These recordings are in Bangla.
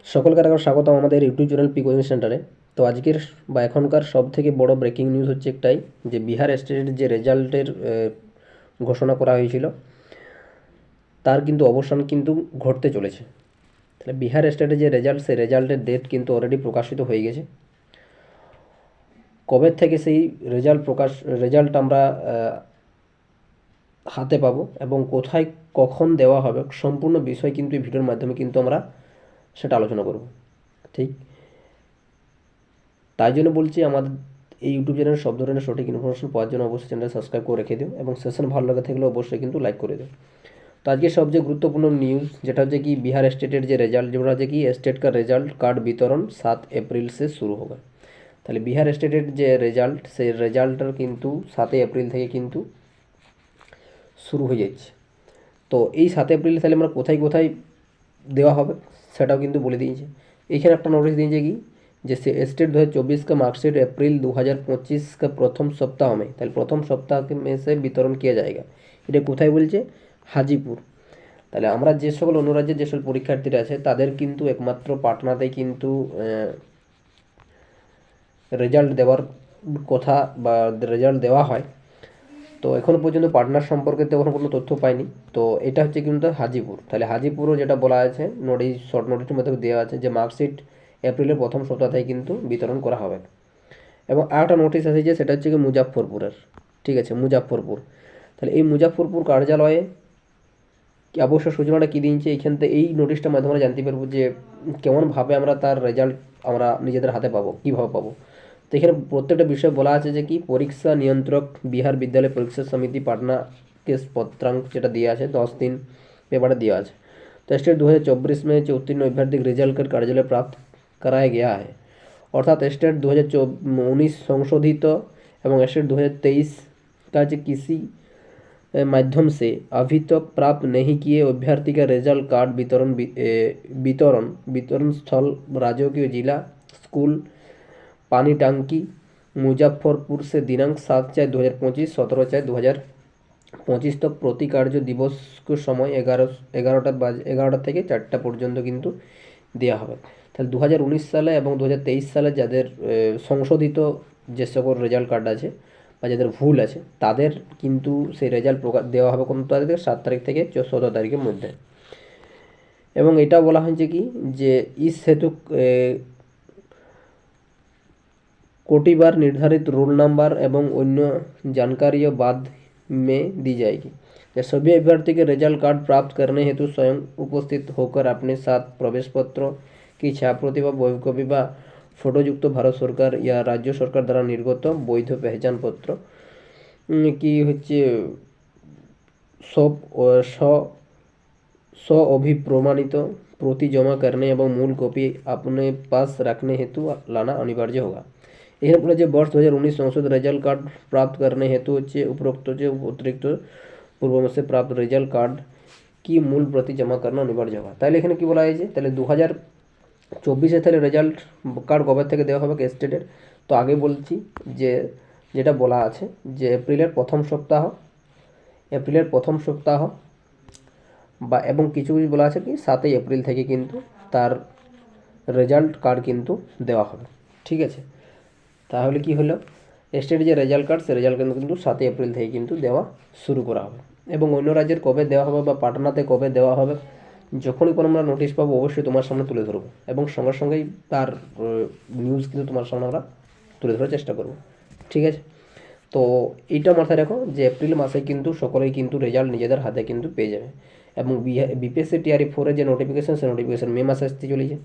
সকলকে আবার স্বাগতম আমাদের ইউটিউব চ্যানেল পি কোচিং সেন্টারে। তো আজকের বা এখনকার সব থেকে বড় ব্রেকিং নিউজ হচ্ছে একটাই, যে বিহার স্টেটের যে রেজাল্টের ঘোষণা করা হয়েছিল তার কিন্তু অবসান কিন্তু ঘটতে চলেছে। তাহলে বিহার স্টেটের যে রেজাল্ট, সেই রেজাল্টের ডেট কিন্তু অলরেডি প্রকাশিত হয়ে গেছে। কবে থেকে সেই রেজাল্ট আমরা হাতে পাবো এবং কোথায় কখন দেওয়া হবে, সম্পূর্ণ বিষয় কিন্তু এই ভিডিওর মাধ্যমে কিন্তু আমরা সেটা আলোচনা করব। ঠিক তাই জন্য বলছি, আমাদের এই ইউটিউব চ্যানেলে সব ধরনের সঠিক ইনফরমেশন পাওয়ার জন্য অবশ্যই চ্যানেল সাবস্ক্রাইব করে রেখে দিও এবং সেশন ভালো লাগে থাকলে অবশ্যই কিন্তু লাইক করে দিও। তো আজকে সবচেয়ে গুরুত্বপূর্ণ নিউজ যেটা হচ্ছে কি, বিহার স্টেটের যে রেজাল্ট, যেটা হচ্ছে কি স্টেট का রেজাল্ট কার্ড বিতরণ 7 এপ্রিল से शुरू होगा। তাহলে বিহার স্টেটের যে রেজাল্ট, সেই রেজাল্টটার কিন্তু 7 এপ্রিল থেকে কিন্তু শুরু হয়ে যাচ্ছে। তো এই 7 এপ্রিল তাহলে আমরা কোথায় কোথায় দেওয়া হবে সেটাও কিন্তু বলে দিয়েছে। এইখানে একটা নোটিশ দিয়েছে কি, जैसे स्टेट 2024 का मार्कशीट अप्रैल 2025 का प्रथम सप्ताह में, তাহলে প্রথম সপ্তাহ में से বিতরণ किया जाएगा। এটা কোথায় বলছে? হাজিপুর। তাহলে আমরা যে সকল অন্য রাজ্যের যে সকল পরীক্ষার্থীরা আছে তাদের কিন্তু একমাত্র পাটনাতেই কিন্তু রেজাল্ট দেওয়ার কথা বা রেজাল্ট দেওয়া হয়। তো এখনও পর্যন্ত পাটনার সম্পর্কে তো কোনো তথ্য পাইনি। তো এটা হচ্ছে কিন্তু হাজিপুর। তাহলে হাজিপুরও যেটা বলা আছে নোটিশ, শর্ট নোটিশের মধ্যে দেওয়া আছে যে মার্কশিট এপ্রিলের প্রথম সপ্তাহ থেকে কিন্তু বিতরণ করা হবে। এবং আরেকটা নোটিশ আছে যে সেটা হচ্ছে কি মুজাফফরপুরের। ঠিক আছে, মুজাফফরপুর। তাহলে এই মুজাফফরপুর কার্যালয়ে কি অবশ্য সূচনাটা কী দিয়েছে, এইখান থেকে এই নোটিশটার মাধ্যমে আমরা জানতে পারবো যে কেমনভাবে আমরা তার রেজাল্ট আমরা নিজেদের হাতে পাবো, কীভাবে পাবো। তো এখানে প্রত্যেকটা বিষয় বলা আছে যে কি, পরীক্ষা নিয়ন্ত্রক বিহার বিদ্যালয় পরীক্ষা সমিতি পাটনা के पत्रांक যেটা দেওয়া আছে 10 दिन পেপারে দেওয়া আছে। तो स्टेट 2024 में जो उत्तीर्ण अभ्यर्थी रिजल्ट कर कार्यालय प्राप्त कराया गया है, অর্থাৎ স্টেট 2019 সংশোধিত এবং स्टेट 2023 का जो किसी माध्यम से अभी तक प्राप्त नहीं किए अभ्यर्थी का रिजल्ट कार्ड वितरण स्थल राजकीय जिला स्कूल पानी टांकी मुजफ्फरपुर से दिनांक 7/4/2025 17/4/2025 तक प्रति कार्य दिवस को समय 11টা থেকে 4টা পর্যন্ত কিন্তু দেওয়া হবে। তাহলে 2019 সালে এবং 2023 সালে যাদের সংশোধিত যে সকল রেজাল্ট কার্ড আছে বা যাদের ভুল আছে তাদের কিন্তু সেই রেজাল্ট দেওয়া হবে কোন তারিখ থেকে, 7 তারিখ থেকে 14 তারিখের মধ্যে। এবং এটা বলা হয়েছে কি যে इस हेतु कोटि बार निर्धारित रोल नंबर एवं अन्य जानकारियाँ बाद में दी जाएगी। जब सभी अभ्यर्थी के रिजल्ट कार्ड प्राप्त करने हेतु स्वयं उपस्थित होकर अपने साथ प्रवेश पत्र की छायाप्रति व बयोकपि व फोटोयुक्त भारत सरकार या राज्य सरकार द्वारा निर्गत वैध पहचान पत्र की হচ্ছে सब स्व अभिप्रमाणित प्रति जमा करने एवं मूल कॉपी अपने पास रखने हेतु लाना अनिवार्य होगा। এখানে বলে যে वर्ष 2019 সংসদ রেজাল্ট কার্ড প্রাপ্ত करने हेतु হচ্ছে উপরোক্ত যে অতিরিক্ত পূর্বমাসে প্রাপ্ত রেজাল্ট কার্ড কি মূল প্রতি জমা করানো অনিবার্য হবে। তাহলে এখানে কি বলা হয়েছে, তাহলে 2024 তাহলে রেজাল্ট কার্ড কবে থেকে দেওয়া হবে স্টেটের। তো আগে বলছি যে যেটা বলা আছে যে এপ্রিলের প্রথম সপ্তাহ বা এবং কিছু কিছু বলা আছে কি 7 এপ্রিল থেকে কিন্তু তার রেজাল্ট কার্ড কিন্তু দেওয়া হবে। ঠিক আছে, তাহলে কি হলো, স্টেটের যে রেজাল্ট কার্ড সে রেজাল্ট কিন্তু 7 এপ্রিল থেকে কিন্তু দেওয়া শুরু করা হবে। এবং অন্য রাজ্যের কবে দেওয়া হবে বা পাটনাতে কবে দেওয়া হবে, যখনই কোনো আমরা নোটিশ পাবো অবশ্যই তোমার সামনে তুলে ধরবো এবং সঙ্গে সঙ্গেই তার নিউজ কিন্তু তোমার সামনে আমরা তুলে ধরার চেষ্টা করব। ঠিক আছে, তো এইটা মাথায় রাখো যে এপ্রিল মাসে কিন্তু সকলেই কিন্তু রেজাল্ট নিজেদের হাতে কিন্তু পেয়ে যাবে। এবং বিপিএসসি টিআরই 4-এর যে নোটিফিকেশান, সেই নোটিফিকেশান মে মাসে আসতে চলেছে।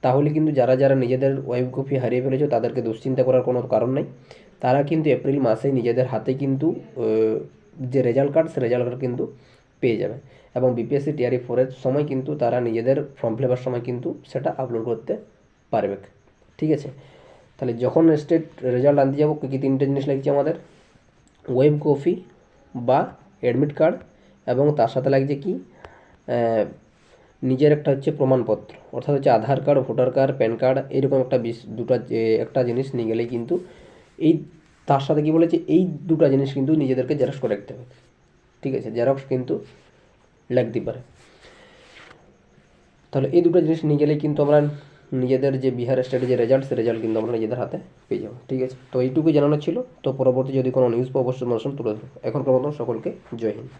তাহলে কিন্তু যারা যারা নিজেদের ওয়েব কপি হারিয়ে ফেলেছো তাদেরকে দুশ্চিন্তা করার কোনো কারণ নেই। তারা কিন্তু এপ্রিল মাসেই নিজেদের হাতে কিন্তু যে রেজাল্ট কার্ড, সে রেজাল্ট কার্ড কিন্তু পেয়ে যাবে। এবং বিপিএসসি টিআরই 4-এর সময় কিন্তু তারা নিজেদের ফর্ম ফিল আপের সময় কিন্তু সেটা আপলোড করতে পারবে। ঠিক আছে, তাহলে যখন স্টেট রেজাল্ট আনতে যাবো কী কী 3টে জিনিস লাগছে আমাদের, ওয়েব কপি বা অ্যাডমিট কার্ড এবং তার সাথে লাগছে কি নিজের একটা হচ্ছে প্রমাণপত্র, অর্থাৎ হচ্ছে Aadhaar card, voter card, PAN card, এরকম একটা জিনিস নিয়ে গেলেই কিন্তু এই তার সাথে কি বলেছে এই দুটো জিনিস কিন্তু নিজেদেরকে জেরক্স করে রাখতে হবে। ঠিক আছে, জেরক্স কিন্তু লাগতে পারে। তাহলে এই দুটো জিনিস নিয়ে গেলেই কিন্তু আমরা নিজেদের যে বিহার স্টেটের যে রেজাল্ট, সেই রেজাল্ট কিন্তু আমরা নিজেদের হাতে পেয়ে যাবো। ঠিক আছে, তো এইটুকুই জানানো ছিল। তো পরবর্তী যদি কোনো নিউজ পাবো অবশ্যই তোমার সঙ্গে তুলে ধরবো। এখনকার মতন সকলকে জয় হিন্দ।